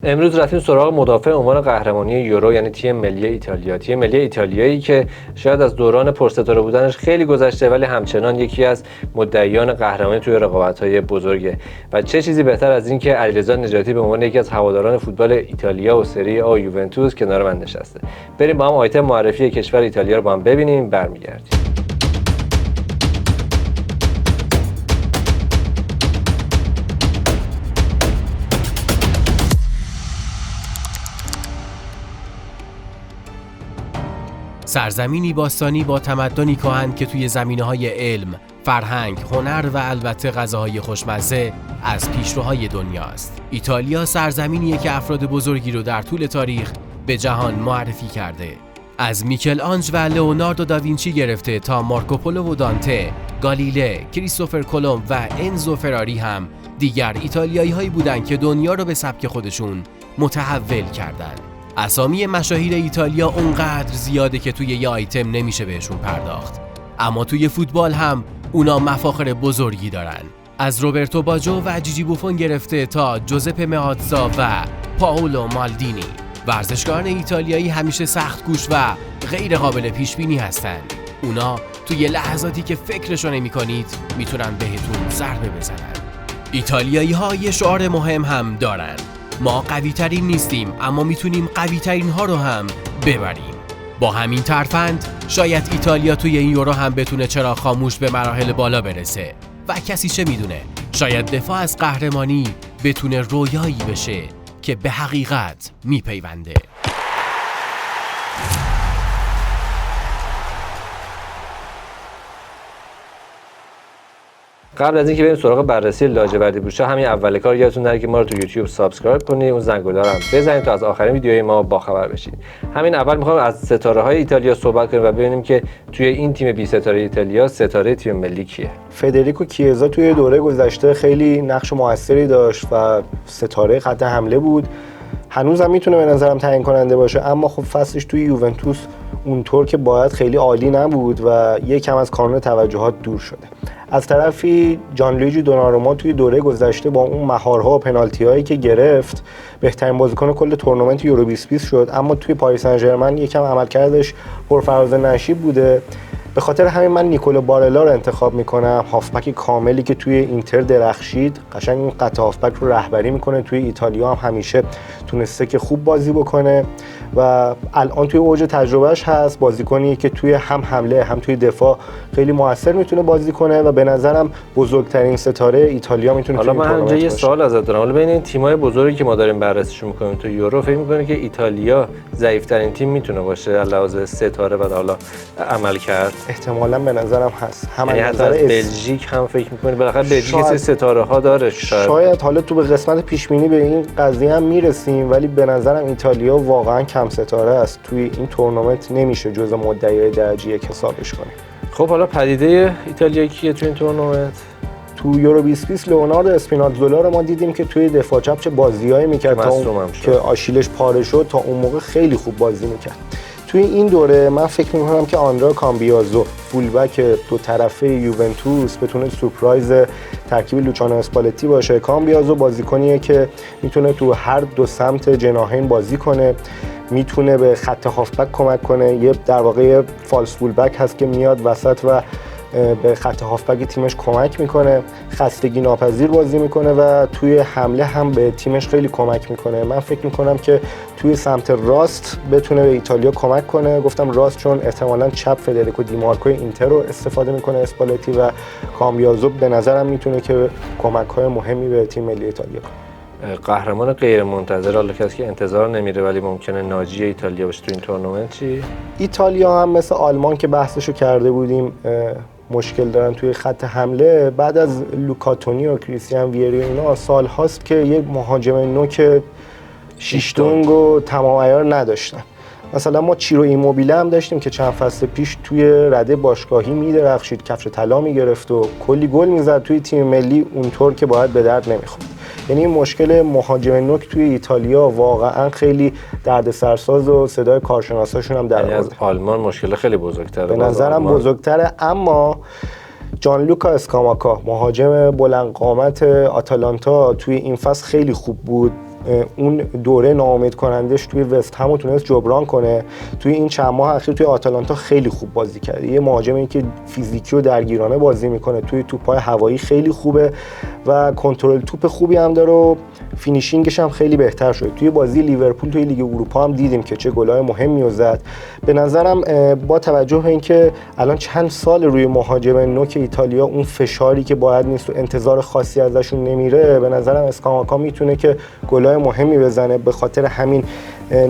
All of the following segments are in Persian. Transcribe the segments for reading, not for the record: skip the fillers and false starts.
امروز رفتیم سراغ مدافع عنوان قهرمانی یورو، یعنی تیم ملی ایتالیا. تیم ملی ایتالیایی که شاید از دوران پرستاره بودنش خیلی گذشته، ولی همچنان یکی از مدعیان قهرمانی توی رقابت‌های بزرگه. و چه چیزی بهتر از این که علیرضا نجاتی به عنوان یکی از هواداران فوتبال ایتالیا و سری آ یوونتوس کنار من نشسته. بریم با هم آیتم معرفی کشور ایتالیا رو با هم ببینیم، برمیگردیم. سرزمینی باستانی با تمدنی کهن که توی زمینه‌های علم، فرهنگ، هنر و البته غذاهای خوشمزه از پیشروهای دنیاست. ایتالیا سرزمینیه که افراد بزرگی رو در طول تاریخ به جهان معرفی کرده. از میکل آنژ و لئوناردو داوینچی گرفته تا مارکوپولو و دانته، گالیله، کریستوفر کلمب و انزو فراری هم دیگر ایتالیایی‌هایی بودن که دنیا رو به سبک خودشون متحول کردن. اسامی مشاهیر ایتالیا اونقدر زیاده که توی یه آیتم نمیشه بهشون پرداخت. اما توی فوتبال هم اونا مفاخر بزرگی دارن. از روبرتو باجو و جیجی بوفون گرفته تا جوزپه مئاتزا و پائولو مالدینی، ورزشکاران ایتالیایی همیشه سخت کوش و غیر قابل پیش بینی هستن. اونا توی لحظاتی که فکرشو نمی‌کنید میتونن بهتون ضربه بزنن. ایتالیایی‌ها یه شعار مهم هم دارن: ما قوی ترین نیستیم، اما میتونیم قوی ترین ها رو هم ببریم. با همین ترفند شاید ایتالیا توی این یورو هم بتونه چرا خاموش به مراحل بالا برسه و کسی چه میدونه، شاید دفاع از قهرمانی بتونه رویایی بشه که به حقیقت میپیونده. قبل از اینکه بریم سراغ بررسی لاجوردی پوشا، همین اول کار یادتون نره که ما رو تو یوتیوب سابسکرایب کنید، اون زنگوله رو هم بزنید تا از آخرین ویدیوهای ما باخبر بشید. همین اول میخوام از ستاره‌های ایتالیا صحبت کنیم و ببینیم که توی این تیم 20 ستاره ایتالیا ستاره تیم ملی کیه. فدریکو کیزا توی دوره گذشته خیلی نقش موثری داشت و ستاره خط حمله بود. هنوزم میتونه به نظرم تعیین کننده باشه، اما خب فصلش توی یوونتوس اونطور که باید خیلی عالی نبود و یکم از کانون توجهات دور شده. از طرفی جانلویجی دوناروما توی دوره گذشته با اون مهارها و پنالتی‌هایی که گرفت بهترین بازیکن کل تورنمنت یورو 2020 شد، اما توی پاریس سن ژرمن یکم عملکردش پرفراز و نشیب بوده. به خاطر همین من نیکولو بارلا رو انتخاب میکنم، هافبک کاملی که توی اینتر درخشید، قشنگ این خط هافبک رو رهبری میکنه. توی ایتالیا هم همیشه تونسته که خوب بازی بکنه و الان توی اوج تجربهش هست. بازیکنی که توی هم حمله هم توی دفاع خیلی موثر میتونه بازی کنه و به نظرم بزرگترین ستاره ایتالیا میتونه توی این تورنمنت باشه. حالا من یه سوال ازت دارم، حالا بین این تیم‌های بزرگی که ما داریم بررسیشون می‌کنیم تو یورو، فکر می‌کنی که ایتالیا ضعیف‌ترین تیم میتونه باشه علاوه ستاره و حالا عمل کرد؟ احتمالاً به نظرم هست. هم از بلژیک هم فکر می‌کنی بالاخره بلژیک ستاره‌ها داره؟ شاید حالا تو به قسمت پیش‌بینی به این قضیه هم میرسیم، ولی به نظرم ایتالیا واقعاً کم ستاره است. توی این تورنمنت نمیشه جزو مدعیای درجه یک حسابش کنیم. خب حالا پدیده ایتالیا کیه تو این تورنمنت؟ تو یورو 2020 لئوناردو اسپیناتزولا رو ما دیدیم که توی دفاع چپ چه بازیایی میکرد تا که آشیلش پاره شد، تا اون موقع خیلی خوب بازی میکرد. توی این دوره من فکر میکنم که آندرا کامبیازو فولبک دو طرفه یوونتوس بتونه سورپرایز ترکیب لوچانو اسپالتی باشه. کامبیازو بازیکنیه که میتونه تو هر دو سمت جناحین بازی کنه، میتونه به خط هافبک کمک کنه، یه در واقع فالس فولبک هست که میاد وسط و به خط هافبک تیمش کمک میکنه، خستگی ناپذیر بازی میکنه و توی حمله هم به تیمش خیلی کمک میکنه. من فکر میکنم که توی سمت راست بتونه به ایتالیا کمک کنه. گفتم راست چون احتمالاً چپ فدریکو دیمارکو اینتر رو استفاده میکنه اسپالتی، و کامبیازو به نظرم میتونه که کمک‌های مهمی به تیم ملی ایتالیا کنه. قهرمان غیر منتظر، حالا کسی که انتظار نمیره ولی ممکنه ناجی ایتالیا باشه تو این تورنمنت چی؟ ایتالیا هم مثل آلمان که بحثشو کرده بودیم مشکل دارن توی خط حمله. بعد از لوکاتونی و کریستیان ویری اینا سال هاست که یک مهاجم نوک شیشتونگ و تمام عیار نداشتن. مثلا ما چیرو ایموبیله هم داشتیم که چند فصل پیش توی رده باشگاهی میدرخشید، کفش طلا میگرفت و کلی گل میزد. توی تیم ملی اونطور که باید به درد نمیخورد. یعنی مشکل مهاجم نوک توی ایتالیا واقعا خیلی دردسرساز و صدای کارشناساشون هم در آورده. از آلمان مشکل خیلی بزرگتره به نظرم بزرگتره. اما جانلوکا اسکاماکا مهاجم بلند قامت آتالانتا توی این فصل خیلی خوب بود. اون دوره ناامید کنندش توی وست هم تونست جبران کنه. توی این چند ماه اخیر توی آتالانتا خیلی خوب بازی کرده. یه مهاجمی که فیزیکی و درگیرانه بازی میکنه، توی توپ‌های هوایی خیلی خوبه و کنترل توپ خوبی هم داره و فینیشینگش هم خیلی بهتر شده. توی بازی لیورپول توی لیگ اروپا هم دیدیم که چه گلای مهمی زد. به نظرم با توجه به اینکه الان چند سال روی مهاجم نوک ایتالیا اون فشاری که باید نیست و انتظار خاصی ازشون نمیره، به نظرم اسکاماکا میتونه که گلای مهمی بزنه. به خاطر همین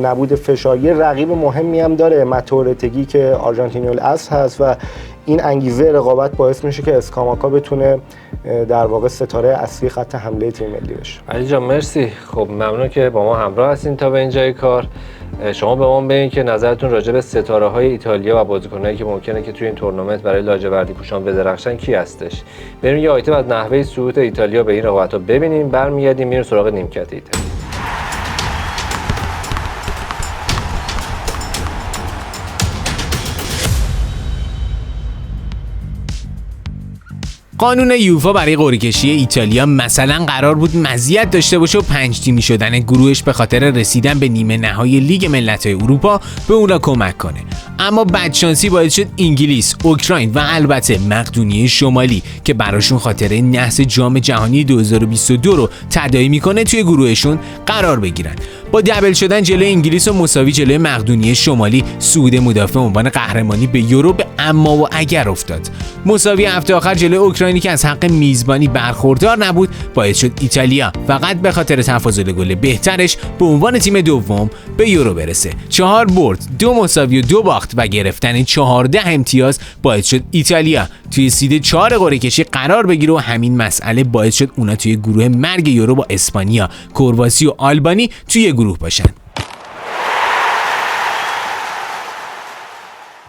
نبود فشار یه رقیب مهمی هم داره، ماتئو رتگی که آرژانتینی الاصل هست و این انگیزه رقابت باعث میشه که اسکاماکا بتونه در واقع ستاره اصلی خط حمله تیم ملی بشه. علی جان مرسی. خب ممنون که با ما همراه هستین تا به اینجای کار. شما به ما بگین که نظرتون راجع به ستاره‌های ایتالیا و بازیکنایی که ممکنه که توی این تورنمنت برای لاجوردی پوشان بدرخشن کی هستش. بریم یه آیتم از نحوه صعود ایتالیا به این رقابت‌ها ببینیم، برمیگردیم میریم سراغ نیمکت ایتالیا. قانون یوفا برای قرعه‌کشی ایتالیا مثلا قرار بود مزیت داشته باشه و 5 تیمی شدن گروهش به خاطر رسیدن به نیمه نهایی لیگ ملت‌های اروپا به اونا کمک کنه. اما بدشانسی باعث شد انگلیس، اوکراین و البته مقدونیه شمالی که براشون خاطره نحس جام جهانی 2022 رو تداعی میکنه توی گروهشون قرار بگیرن. با دبل شدن جلوی انگلیس و مساوی جلوی مقدونیه شمالی، صعود مدافع عنوان قهرمانی به یورو به اما و اگر افتاد. مساوی هفته آخر جلوی اوکراینی که از حق میزبانی برخوردار نبود باعث شد ایتالیا فقط به خاطر تفاضل گل بهترش به عنوان تیم دوم به یورو برسه. 4 برد، 2 مساوی و 2 باخت و گرفتن 14 امتیاز باعث شد ایتالیا توی سید 4 قرعه‌کشی قرار بگیره و همین مسئله باعث شد اونا توی گروه مرگ یورو با اسپانیا، کرواسی و آلبانی توی گروه باشن.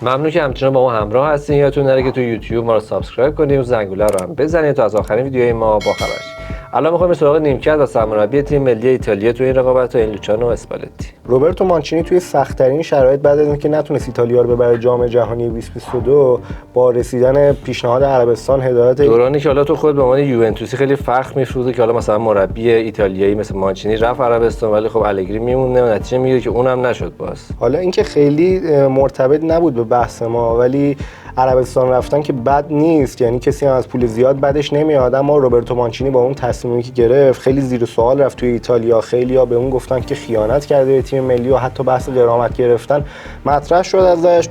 ممنون که همچنان با ما همراه هستین. یادتون نره که تو یوتیوب ما رو سابسکرایب کنید و زنگوله رو هم بزنید تا از آخرین ویدیوهای ما با خبر شید. الان می‌خوایم سراغ نیمکت و سرمربی تیم ملی ایتالیا تو این رقابت این لوچانو اسپالتی. روبرتو مانچینی توی سخت‌ترین شرایط بعد از اینکه نتونست ایتالیا رو ببره جام جهانی 2022 با رسیدن پیشنهاد عربستان هدایت دورانی که حالا تو خود به عنوان یوونتوسی خیلی فخر می‌فروزه که حالا مثلا مربی ایتالیایی مثل مانچینی رفت عربستان ولی خب الگری میمونه و نتیجه میگیره که اونم نشد باز. حالا اینکه خیلی مرتبط نبود به بحث ما ولی عربستان رفتن که بد نیست، یعنی کسی هم از پول زیاد بدش نمیاد، اما روبرتو مانچینی با اون تصمیمی که گرفت خیلی زیر سوال رفت توی ایتالیا. خیلی‌ها به اون گفتن که خیانت کرده به تیم ملی و حتی بحث غرامت گرفتن مطرح شد ازش.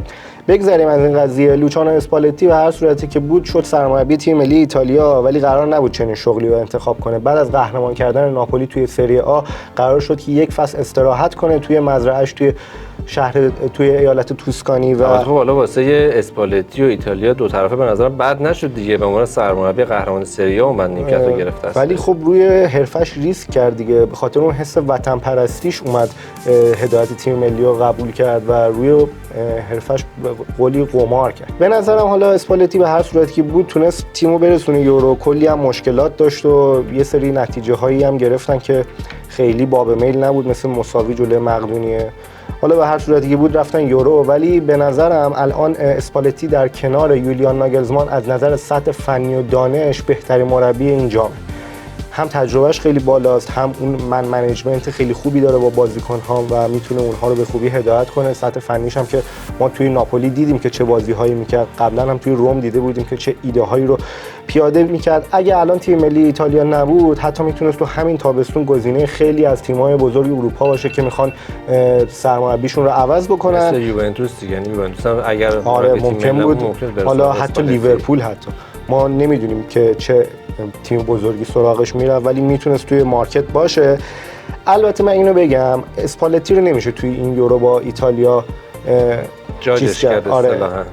بگذاریم از این قضیه. لوچانو اسپالتی به هر صورتی که بود شد سرمربی تیم ملی ایتالیا، ولی قرار نبود چنین شغلی رو انتخاب کنه. بعد از قهرمان کردن ناپولی توی سری آ قرار شد که یک فصل استراحت کنه توی مزرعه‌اش توی ایالت توسکانی و خب حالا واسه اسپالتی و ایتالیا دو طرفه به نظر بد نشد دیگه، به عنوان سرمربی قهرمان سری آ اومد نیمکت رو گرفت است. ولی خب روی حرفش ریسک کرد دیگه، به خاطر اون حس وطن پرستیش اومد هدایت تیم ملی رو قبول کرد و روی حرفش قولی قمار کرد. به نظرم حالا اسپالتی به هر صورتی که بود تونست تیمو برسونه یورو. کلی هم مشکلات داشت و یه سری نتیجه هایی هم گرفتن که خیلی باب میل نبود، مثل مساوی جلوی مقدونیه. حالا به هر صورتی که بود رفتن یورو، ولی به نظرم الان اسپالتی در کنار یولیان ناگلزمان از نظر سطح فنی و دانش بهترین مربی این جامه. هم تجربهش خیلی بالاست، هم اون منیجمنت خیلی خوبی داره با بازیکن‌ها و میتونه اونها رو به خوبی هدایت کنه. سطح فنیش هم که ما توی ناپولی دیدیم که چه بازی‌هایی می‌کرد، قبلا هم توی روم دیده بودیم که چه ایده‌هایی رو پیاده می‌کرد. اگه الان تیم ملی ایتالیا نبود حتی میتونست تو همین تابستون گزینه خیلی از تیم‌های بزرگ اروپا باشه که میخوان سرمربیشون رو عوض بکنن. مثل یوونتوس دیگه، یعنی یوونتوس هم اگر ممکن بود حالا حتی لیورپول، حتی ما نمیدونیم که چه تیم بزرگی سراغش میره ولی میتونست توی مارکت باشه. البته من اینو بگم اسپالتی رو نمیشه توی این یورو با ایتالیا جاجش کرد،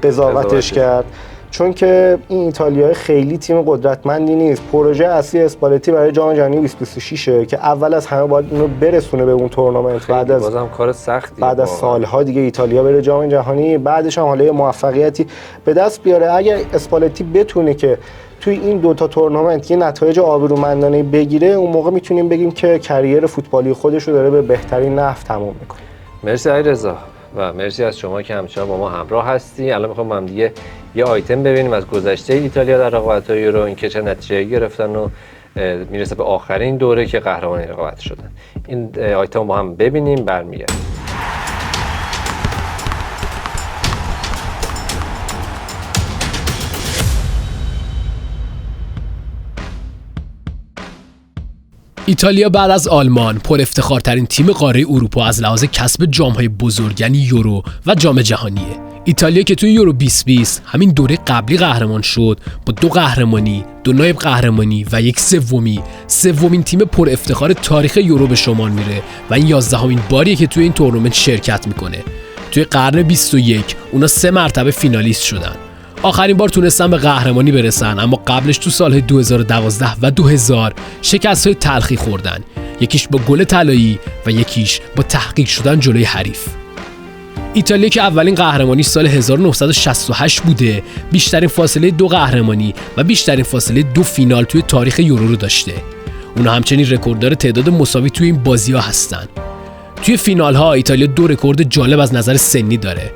قضاوتش کرد، چون که این ایتالیا خیلی تیم قدرتمندی نیست. پروژه اصلی اسپالتی برای جام جهانی 2026 که اول از همه باید اینو برسونه به اون تورنمنت. بعد از بازم کار سختی، بعد از سالها دیگه ایتالیا بره جام جهانی، بعدش هم حالا موفقیتی به دست بیاره. اگر اسپالتی بتونه که توی این دوتا تورنمنت یه نتایج آبرومندانه بگیره، اون موقع میتونیم بگیم که کریر فوتبالی خودش رو داره به بهترین نحو تمام میکنه. مرسی علیرضا و مرسی از شما که همچنان با ما همراه هستی. الان میخوام هم دیگه یه آیتم ببینیم از گذشته ایتالیا در رقابت‌های یورو، اینکه چه نتیجه‌ای گرفتن و میرسه به آخرین دوره که قهرمان رقابت شدن. این آیتم با هم ببینیم برمیگردیم. ایتالیا بعد از آلمان پر افتخارترین تیم قاره اروپا از لحاظ کسب جام‌های بزرگ یعنی یورو و جام جهانیه. ایتالیا که توی یورو 2020 همین دوره قبلی قهرمان شد با 2 قهرمانی، 2 نایب قهرمانی و 1 سومین تیم پر افتخار تاریخ یورو به شمار میره و این 11مین باریه که توی این تورنمنت شرکت میکنه. توی قرن 21 اونا 3 مرتبه فینالیست شدن. آخرین بار تونستن به قهرمانی برسن، اما قبلش تو سالهای 2012 و 2000 شکست‌های تلخی خوردن، یکیش با گل طلایی و یکیش با تحقیر شدن جلوی حریف. ایتالیا که اولین قهرمانی سال 1968 بوده، بیشترین فاصله 2 قهرمانی و بیشترین فاصله 2 فینال توی تاریخ یورو رو داشته. اونا همچنین رکورددار تعداد مساوی توی این بازی‌ها هستن. توی فینال‌ها ایتالیا 2 رکورد جالب از نظر سنی داره.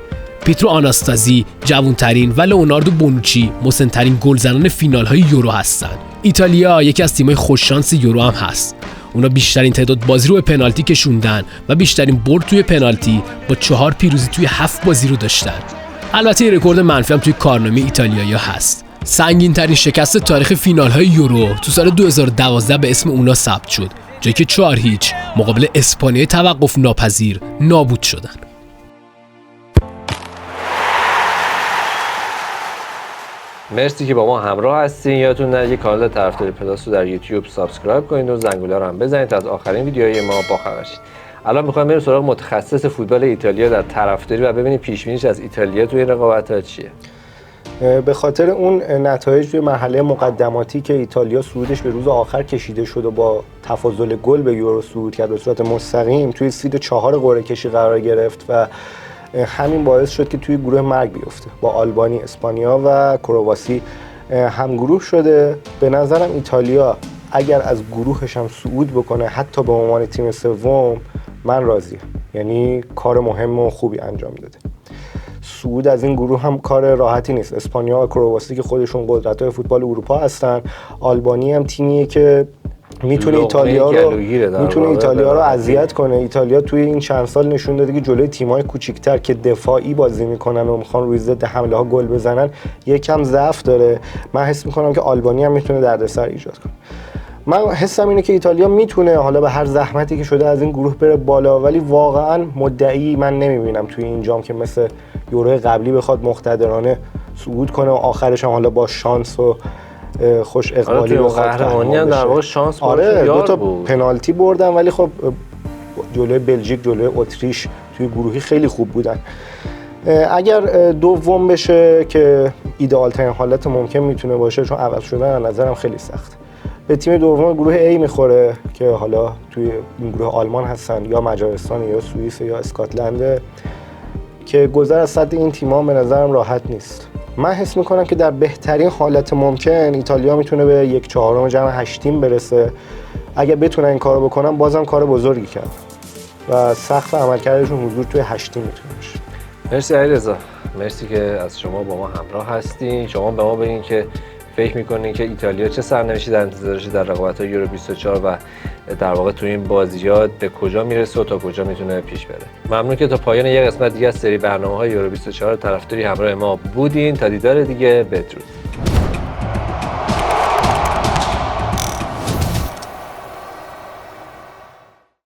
پیترو آناستازی جوان‌ترین و لئوناردو بونوچی مسن‌ترین گلزنان فینال‌های یورو هستن. ایتالیا یکی از تیم‌های خوششانس یورو هم هست. اونا بیشترین تعداد بازی رو به پنالتی کشوندن و بیشترین برد توی پنالتی با 4 پیروزی توی 7 بازی رو داشتن. البته این رکورد منفی هم توی کارنامه ایتالیایی هست. سنگین‌ترین شکست تاریخ فینال‌های یورو تو سال 2012 به اسم اونا ثبت شد، جایی که 4-0 مقابل اسپانیا توقف ناپذیر نابود شدن. مرسی که با ما همراه هستین. یادتون نره کانال طرفداری پلاس رو در یوتیوب سابسکرایب کنید و زنگوله رو هم بزنید تا از آخرین ویدیوهای ما باخبر شید. الان می‌خوایم بریم سراغ متخصص فوتبال ایتالیا در طرفداری و ببینیم پیش‌بینیش از ایتالیا توی این رقابت‌ها چیه. به خاطر اون نتایج توی مرحله مقدماتی که ایتالیا صعودش به روز آخر کشیده شد و با تفاضل گل به یورو صعود کرد به صورت مستقیم، توی سید 4 قرعه کشی قرار گرفت و همین باعث شد که توی گروه مرگ بیفته. با آلبانی، اسپانیا و کرواسی همگروه شده. به نظرم ایتالیا اگر از گروهش هم صعود بکنه حتی به عنوان تیم سوم، من راضیم. یعنی کار مهم و خوبی انجام داده. صعود از این گروه هم کار راحتی نیست. اسپانیا و کرواسی که خودشون قدرت‌های فوتبال اروپا هستن، آلبانی هم تیمیه که میتونه ایتالیا رو اذیت کنه. ایتالیا توی این چند سال نشون داده که جلوی تیم‌های کوچیک‌تر که دفاعی بازی میکنن و میخوان روی ضد حمله ها گل بزنن یکم ضعف داره. من حس میکنم که آلبانی هم میتونه دردسر ایجاد کنه. من حسم اینه که ایتالیا میتونه حالا به هر زحمتی که شده از این گروه بره بالا، ولی واقعا مدعی من نمیبینم توی این جام که مثل یورو قبلی بخواد مقتدرانه صعود کنه و آخرش هم حالا با شانس و خوش اقبالی و قهرمانی هم در واقع شانس بود. آره 2 تا پنالتی بردن، ولی خب جلوی بلژیک، جلوی اتریش توی گروهی خیلی خوب بودن. اگر دوم بشه که ایدئال ترین حالت ممکن میتونه باشه، چون عوض شدن از نظرم خیلی سخت. به تیم دوم گروه A میخوره که حالا توی این گروه آلمان هستن یا مجارستان یا سوئیس یا اسکاتلند که گذر از سطح این تیم‌ها به نظرم راحت نیست. من حس میکنم که در بهترین حالت ممکن ایتالیا میتونه به 1/4 جمع 8 تیم برسه. اگه بتونن این کارو بکنن بازم کار بزرگی کرد و سقف عملکردشون حضور توی 8 تیم میتونه باشه. مرسی علیرضا، مرسی که از شما با ما همراه هستین. شما به ما بگین که فکر میکنین که ایتالیا چه سرنوشتی در انتظارش در رقابت‌های یورو 24 و در واقع تو این بازی‌ها به کجا میرسه و تا کجا میتونه پیش بره. ممنون که تا پایان یک قسمت دیگه از سری برنامه‌های یورو 24 طرفداری همراه ما بودین. تا دیدار دیگه، بدرود.